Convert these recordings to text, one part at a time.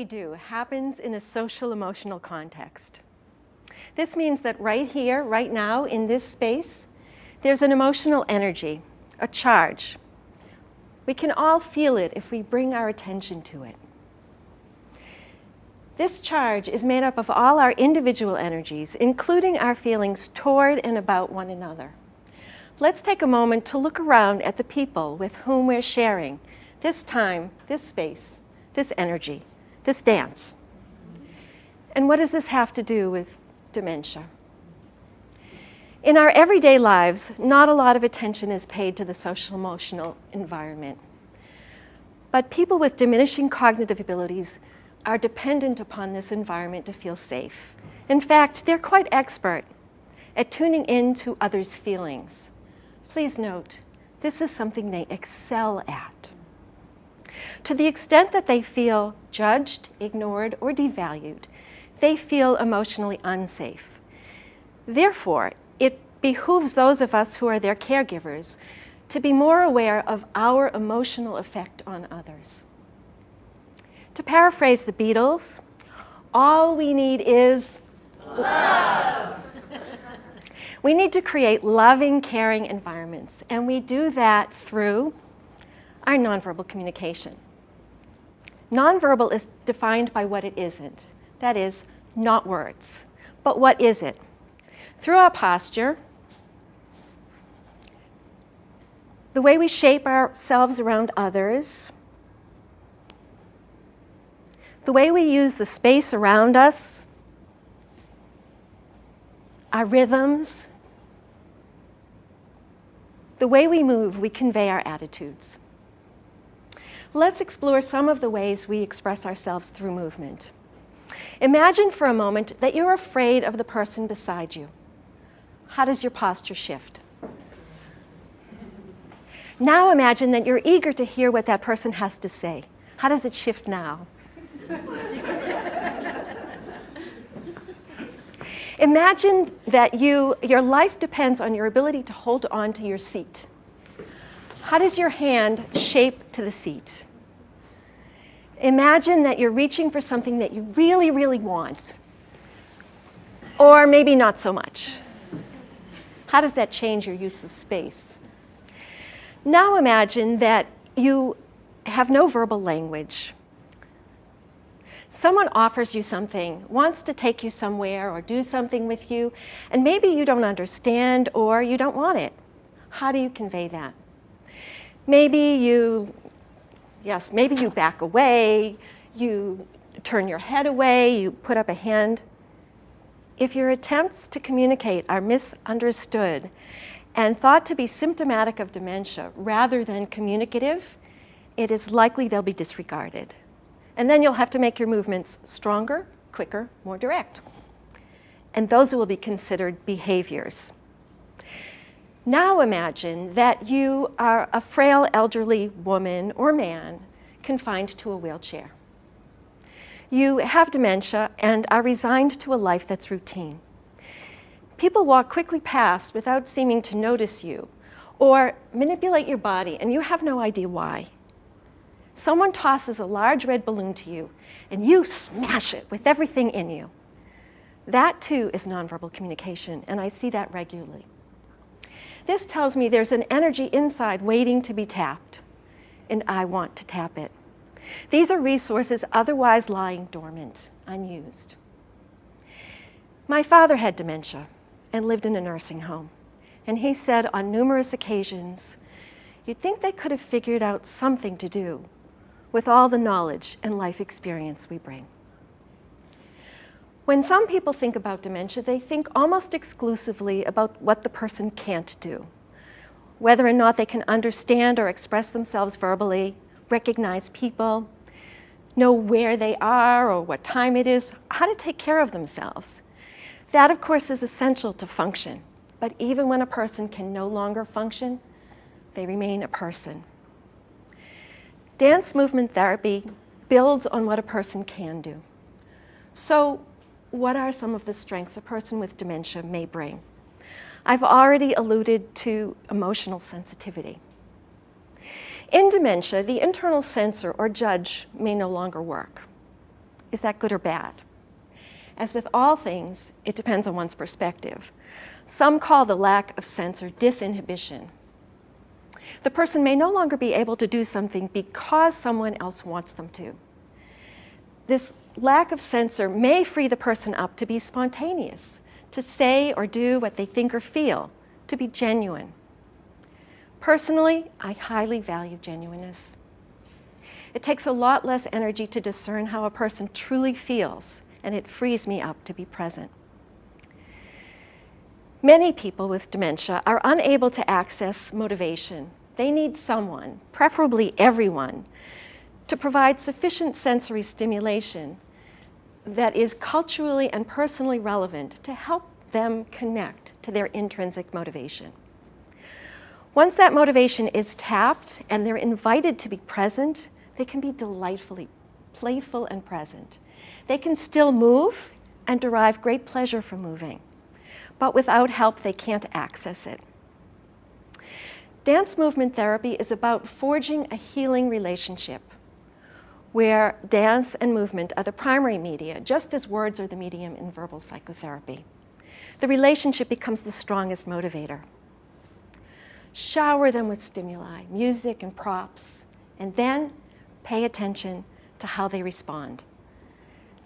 do happens in a social emotional context. This means that right here, right now, in this space, there's an emotional energy, a charge. We can all feel it if we bring our attention to it. This charge is made up of all our individual energies, including our feelings toward and about one another. Let's take a moment to look around at the people with whom we're sharing this time, this space, this energy, this dance. And what does this have to do with dementia? In our everyday lives, not a lot of attention is paid to the social-emotional environment. But people with diminishing cognitive abilities are dependent upon this environment to feel safe. In fact, they're quite expert at tuning in to others' feelings. Please note, this is something they excel at. To the extent that they feel judged, ignored, or devalued, they feel emotionally unsafe. Therefore, it behooves those of us who are their caregivers to be more aware of our emotional effect on others. To paraphrase the Beatles, all we need is love. We need to create loving, caring environments, and we do that through our nonverbal communication. Nonverbal is defined by what it isn't. That is, not words. But what is it? Through our posture, the way we shape ourselves around others, the way we use the space around us, our rhythms, the way we move, we convey our attitudes. Let's explore some of the ways we express ourselves through movement. Imagine for a moment that you're afraid of the person beside you. How does your posture shift? Now imagine that you're eager to hear what that person has to say. How does it shift now? Imagine that your life depends on your ability to hold on to your seat. How does your hand shape to the seat? Imagine that you're reaching for something that you really, really want, or maybe not so much. How does that change your use of space? Now imagine that you have no verbal language. Someone offers you something, wants to take you somewhere or do something with you, and maybe you don't understand or you don't want it. How do you convey that? Maybe you back away, you turn your head away, you put up a hand. If your attempts to communicate are misunderstood and thought to be symptomatic of dementia rather than communicative, it is likely they'll be disregarded. And then you'll have to make your movements stronger, quicker, more direct. And those will be considered behaviors. Now imagine that you are a frail elderly woman or man confined to a wheelchair. You have dementia and are resigned to a life that's routine. People walk quickly past without seeming to notice you or manipulate your body, and you have no idea why. Someone tosses a large red balloon to you, and you smash it with everything in you. That, too, is nonverbal communication, and I see that regularly. This tells me there's an energy inside waiting to be tapped, and I want to tap it. These are resources otherwise lying dormant, unused. My father had dementia and lived in a nursing home, and he said on numerous occasions, you'd think they could have figured out something to do with all the knowledge and life experience we bring. When some people think about dementia, they think almost exclusively about what the person can't do, whether or not they can understand or express themselves verbally, recognize people, know where they are or what time it is, how to take care of themselves. That, of course, is essential to function. But even when a person can no longer function, they remain a person. Dance movement therapy builds on what a person can do. So, what are some of the strengths a person with dementia may bring? I've already alluded to emotional sensitivity. In dementia, the internal censor or judge may no longer work. Is that good or bad? As with all things, it depends on one's perspective. Some call the lack of censor disinhibition. The person may no longer be able to do something because someone else wants them to. This lack of censor may free the person up to be spontaneous, to say or do what they think or feel, to be genuine. Personally, I highly value genuineness. It takes a lot less energy to discern how a person truly feels, and it frees me up to be present. Many people with dementia are unable to access motivation. They need someone, preferably everyone, to provide sufficient sensory stimulation that is culturally and personally relevant to help them connect to their intrinsic motivation. Once that motivation is tapped and they're invited to be present, they can be delightfully playful and present. They can still move and derive great pleasure from moving, but without help, they can't access it. Dance movement therapy is about forging a healing relationship where dance and movement are the primary media, just as words are the medium in verbal psychotherapy. The relationship becomes the strongest motivator. Shower them with stimuli, music and props, and then pay attention to how they respond.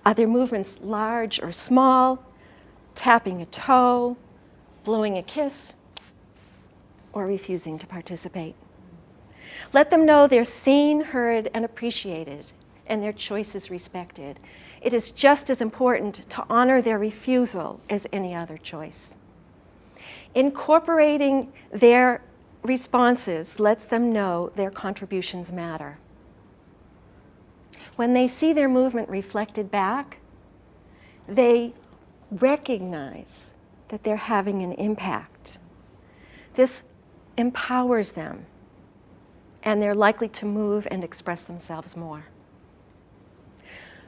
Are their movements large or small, tapping a toe, blowing a kiss, or refusing to participate? Let them know they're seen, heard, and appreciated, and their choices respected. It is just as important to honor their refusal as any other choice. Incorporating their responses lets them know their contributions matter. When they see their movement reflected back, they recognize that they're having an impact. This empowers them, and they're likely to move and express themselves more.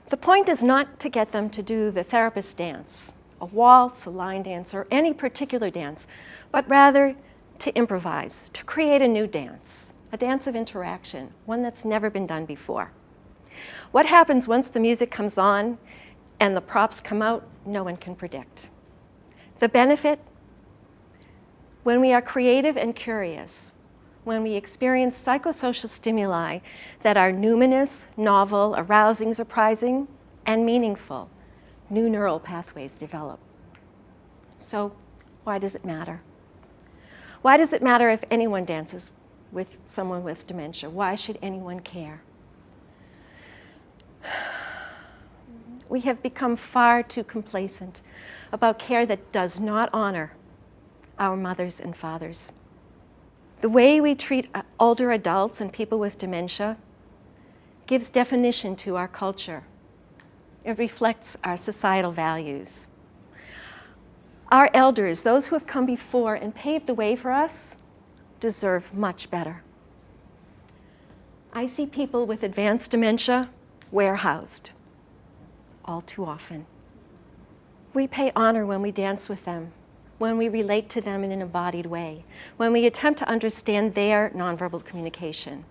The point is not to get them to do the therapist dance, a waltz, a line dance, or any particular dance, but rather to improvise, to create a new dance, a dance of interaction, one that's never been done before. What happens once the music comes on and the props come out, no one can predict. The benefit? When we are creative and curious, when we experience psychosocial stimuli that are numinous, novel, arousing, surprising, and meaningful, new neural pathways develop. So why does it matter? Why does it matter if anyone dances with someone with dementia? Why should anyone care? We have become far too complacent about care that does not honor our mothers and fathers. The way we treat older adults and people with dementia gives definition to our culture. It reflects our societal values. Our elders, those who have come before and paved the way for us, deserve much better. I see people with advanced dementia warehoused all too often. We pay honor when we dance with them, when we relate to them in an embodied way, when we attempt to understand their nonverbal communication.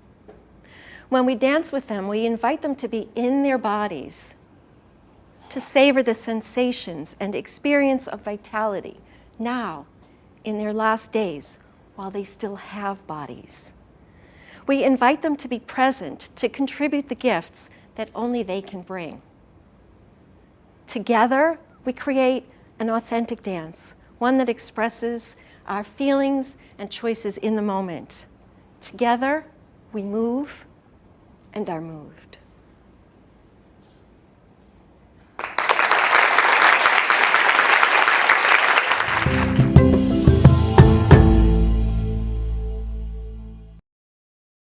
When we dance with them, we invite them to be in their bodies, to savor the sensations and experience of vitality now, in their last days, while they still have bodies. We invite them to be present, to contribute the gifts that only they can bring. Together, we create an authentic dance, one that expresses our feelings and choices in the moment. Together, we move and are moved.